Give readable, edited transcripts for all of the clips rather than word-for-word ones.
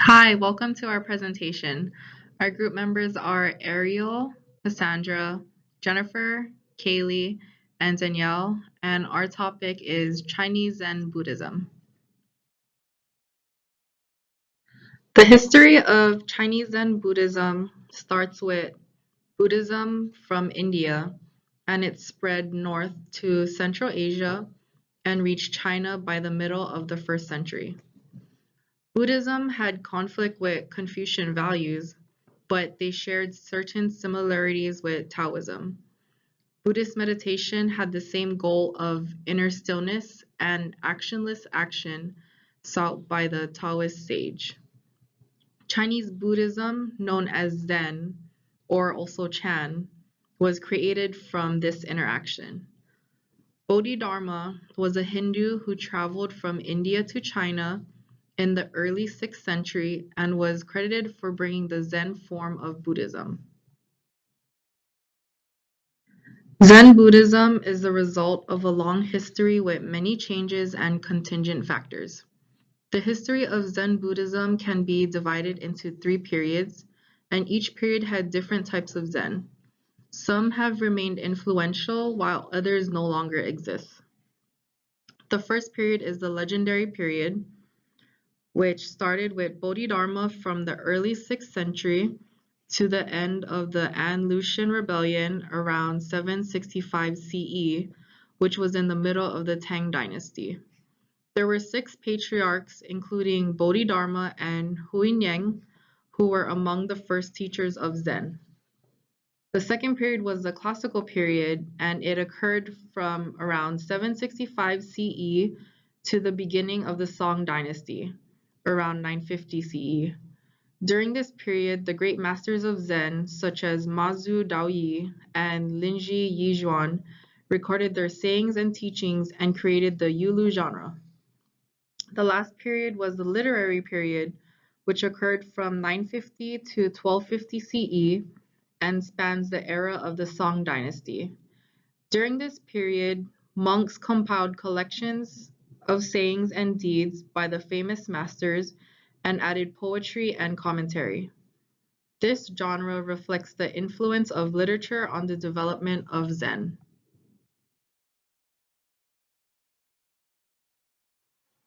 Hi, welcome to our presentation. Our group members are Ariel, Cassandra, Jennifer, Kaylee, and Danielle, and our topic is Chinese Zen Buddhism. The history of Chinese Zen Buddhism starts with Buddhism from India, and it spread north to Central Asia and reached China by the middle of the first century. Buddhism had conflict with Confucian values, but they shared certain similarities with Taoism. Buddhist meditation had the same goal of inner stillness and actionless action sought by the Taoist sage. Chinese Buddhism, known as Zen, or also Chan, was created from this interaction. Bodhidharma was a Hindu who traveled from India to China in the early 6th century and was credited for bringing the Zen form of Buddhism. Zen Buddhism is the result of a long history with many changes and contingent factors. The history of Zen Buddhism can be divided into 3 periods, and each period had different types of Zen. Some have remained influential while others no longer exist. The first period is the legendary period, which started with Bodhidharma from the early 6th century to the end of the An Lushan Rebellion around 765 CE, which was in the middle of the Tang Dynasty. There were 6 patriarchs, including Bodhidharma and Huineng, who were among the first teachers of Zen. The second period was the classical period, and it occurred from around 765 CE to the beginning of the Song Dynasty, around 950 CE. During this period, the great masters of Zen, such as Mazu Daoyi and Linji Yizhuan, recorded their sayings and teachings and created the Yulu genre. The last period was the literary period, which occurred from 950 to 1250 CE and spans the era of the Song Dynasty. During this period, monks compiled collections of sayings and deeds by the famous masters and added poetry and commentary. This genre reflects the influence of literature on the development of Zen.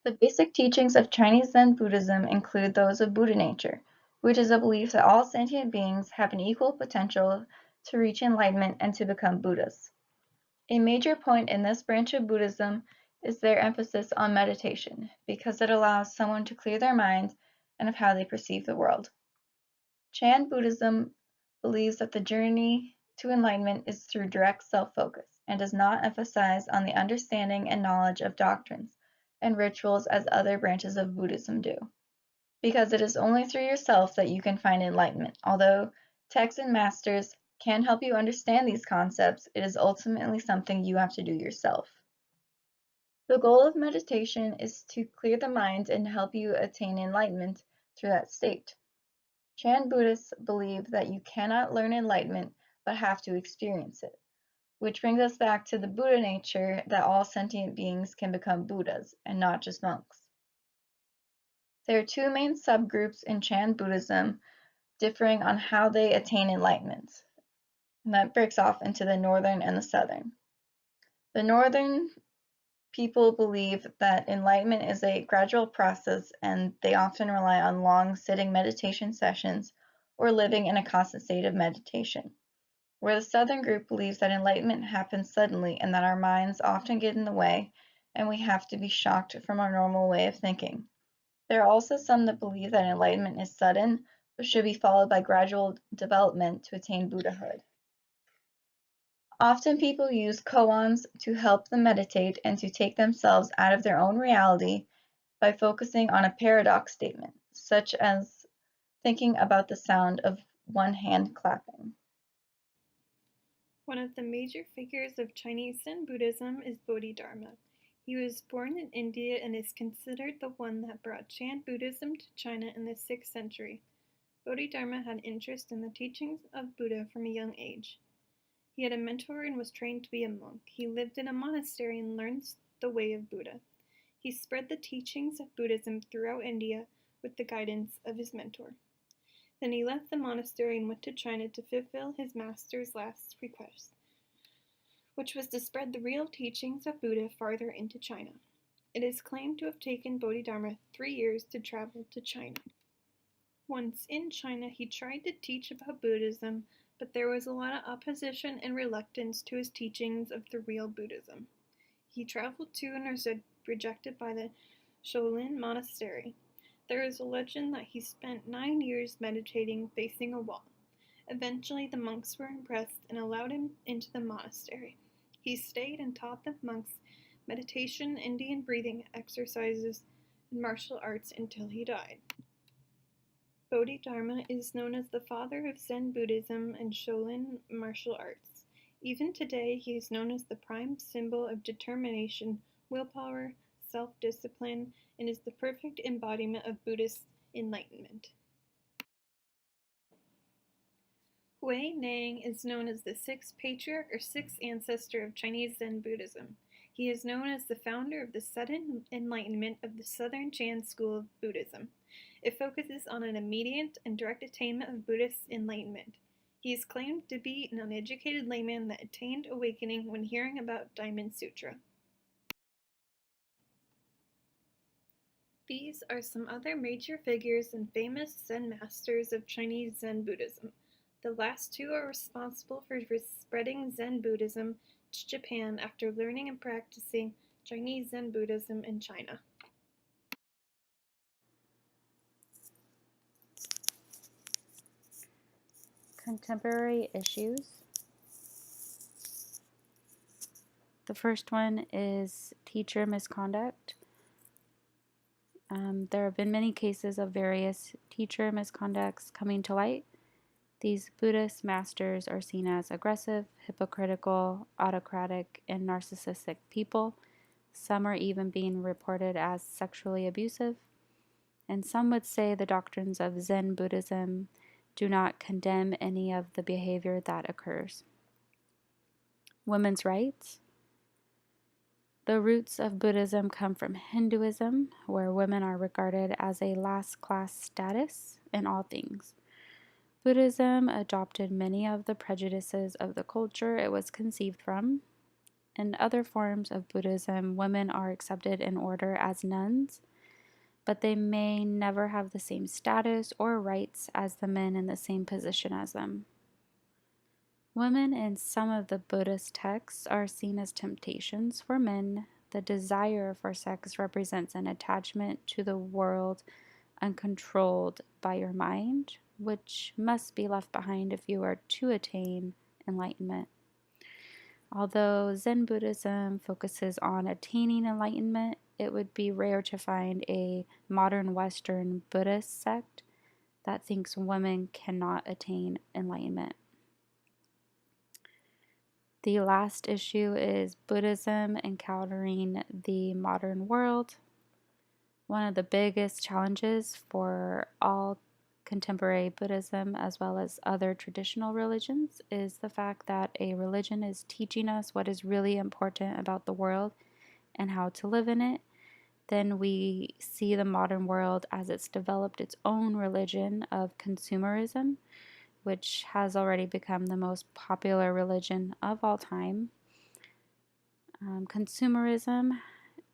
The basic teachings of Chinese Zen Buddhism include those of Buddha nature, which is a belief that all sentient beings have an equal potential to reach enlightenment and to become Buddhas. A major point in this branch of Buddhism is their emphasis on meditation, because it allows someone to clear their mind and of how they perceive the world. Chan Buddhism believes that the journey to enlightenment is through direct self-focus and does not emphasize on the understanding and knowledge of doctrines and rituals as other branches of Buddhism do, because it is only through yourself that you can find enlightenment. Although texts and masters can help you understand these concepts, it is ultimately something you have to do yourself. The goal of meditation is to clear the mind and help you attain enlightenment through that state. Chan Buddhists believe that you cannot learn enlightenment but have to experience it, which brings us back to the Buddha nature that all sentient beings can become Buddhas and not just monks. There are 2 main subgroups in Chan Buddhism differing on how they attain enlightenment, and that breaks off into the northern and the southern. The northern people believe that enlightenment is a gradual process, and they often rely on long sitting meditation sessions or living in a constant state of meditation. Where the southern group believes that enlightenment happens suddenly and that our minds often get in the way and we have to be shocked from our normal way of thinking. There are also some that believe that enlightenment is sudden but should be followed by gradual development to attain Buddhahood. Often people use koans to help them meditate and to take themselves out of their own reality by focusing on a paradox statement, such as thinking about the sound of one hand clapping. One of the major figures of Chinese Zen Buddhism is Bodhidharma. He was born in India and is considered the one that brought Chan Buddhism to China in the 6th century. Bodhidharma had interest in the teachings of Buddha from a young age. He had a mentor and was trained to be a monk. He lived in a monastery and learned the way of Buddha. He spread the teachings of Buddhism throughout India with the guidance of his mentor. Then he left the monastery and went to China to fulfill his master's last request, which was to spread the real teachings of Buddha farther into China. It is claimed to have taken Bodhidharma 3 years to travel to China. Once in China, he tried to teach about Buddhism, but there was a lot of opposition and reluctance to his teachings of the real Buddhism. He traveled to and was rejected by the Shaolin Monastery. There is a legend that he spent 9 years meditating facing a wall. Eventually, the monks were impressed and allowed him into the monastery. He stayed and taught the monks meditation, Indian breathing exercises, and martial arts until he died. Bodhidharma is known as the father of Zen Buddhism and Shaolin martial arts. Even today, he is known as the prime symbol of determination, willpower, self-discipline, and is the perfect embodiment of Buddhist enlightenment. Hui Nang is known as the sixth patriarch or sixth ancestor of Chinese Zen Buddhism. He is known as the founder of the sudden enlightenment of the Southern Chan school of Buddhism. It focuses on an immediate and direct attainment of Buddhist enlightenment. He is claimed to be an uneducated layman that attained awakening when hearing about Diamond Sutra. These are some other major figures and famous Zen masters of Chinese Zen Buddhism. The last two are responsible for spreading Zen Buddhism to Japan after learning and practicing Chinese Zen Buddhism in China. Contemporary issues. The first one is teacher misconduct. There have been many cases of various teacher misconducts coming to light. These Buddhist masters are seen as aggressive, hypocritical, autocratic, and narcissistic people. Some are even being reported as sexually abusive. And some would say the doctrines of Zen Buddhism do not condemn any of the behavior that occurs. Women's rights. The roots of Buddhism come from Hinduism, where women are regarded as a last-class status in all things. Buddhism adopted many of the prejudices of the culture it was conceived from. In other forms of Buddhism, women are accepted in order as nuns, but they may never have the same status or rights as the men in the same position as them. Women in some of the Buddhist texts are seen as temptations for men. The desire for sex represents an attachment to the world uncontrolled by your mind, which must be left behind if you are to attain enlightenment. Although Zen Buddhism focuses on attaining enlightenment, it would be rare to find a modern Western Buddhist sect that thinks women cannot attain enlightenment. The last issue is Buddhism encountering the modern world. One of the biggest challenges for all contemporary Buddhism, as well as other traditional religions, is the fact that a religion is teaching us what is really important about the world and how to live in it. Then we see the modern world as it's developed its own religion of consumerism, which has already become the most popular religion of all time. Consumerism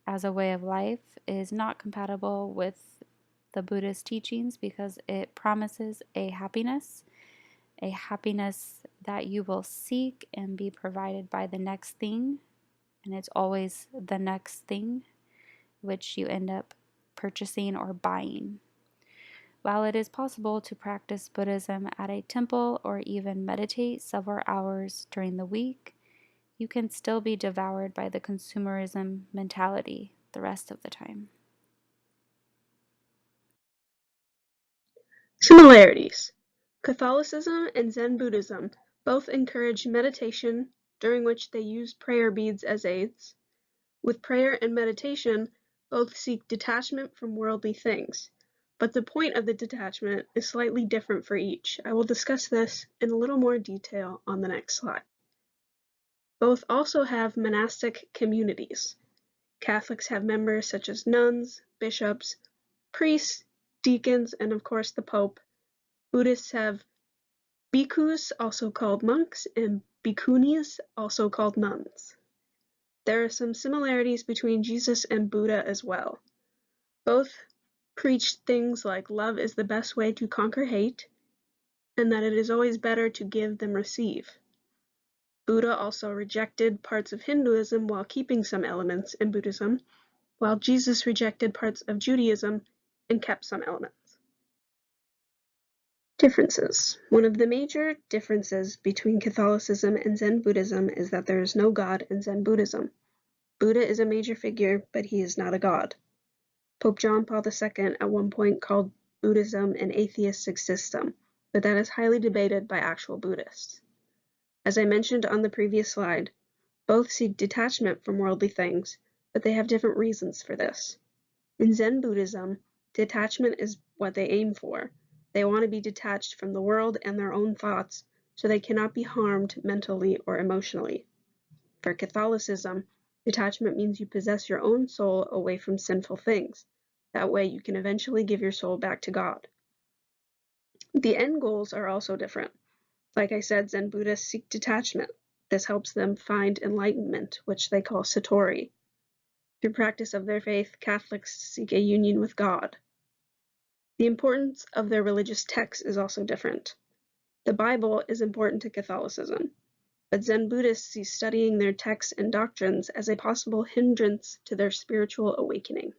as a way of life is not compatible with the Buddhist teachings because it promises a happiness that you will seek and be provided by the next thing, and it's always the next thing which you end up purchasing or buying. While it is possible to practice Buddhism at a temple or even meditate several hours during the week, you can still be devoured by the consumerism mentality the rest of the time. Similarities. Catholicism and Zen Buddhism both encourage meditation, during which they use prayer beads as aids. With prayer and meditation, both seek detachment from worldly things, but the point of the detachment is slightly different for each. I will discuss this in a little more detail on the next slide. Both also have monastic communities. Catholics have members such as nuns, bishops, priests, deacons, and of course the Pope. Buddhists have bhikkhus, also called monks, and bhikkhunis, also called nuns. There are some similarities between Jesus and Buddha as well. Both preached things like love is the best way to conquer hate, and that it is always better to give than receive. Buddha also rejected parts of Hinduism while keeping some elements in Buddhism, while Jesus rejected parts of Judaism and kept some elements. Differences. One of the major differences between Catholicism and Zen Buddhism is that there is no God in Zen Buddhism. Buddha is a major figure, but he is not a god. Pope John Paul II at one point called Buddhism an atheistic system, but that is highly debated by actual Buddhists. As I mentioned on the previous slide, both seek detachment from worldly things, but they have different reasons for this. In Zen Buddhism, detachment is what they aim for. They want to be detached from the world and their own thoughts, so they cannot be harmed mentally or emotionally. For Catholicism, detachment means you possess your own soul away from sinful things. That way you can eventually give your soul back to God. The end goals are also different. Like I said, Zen Buddhists seek detachment. This helps them find enlightenment, which they call satori. Through practice of their faith, Catholics seek a union with God. The importance of their religious texts is also different. The Bible is important to Catholicism, but Zen Buddhists see studying their texts and doctrines as a possible hindrance to their spiritual awakening.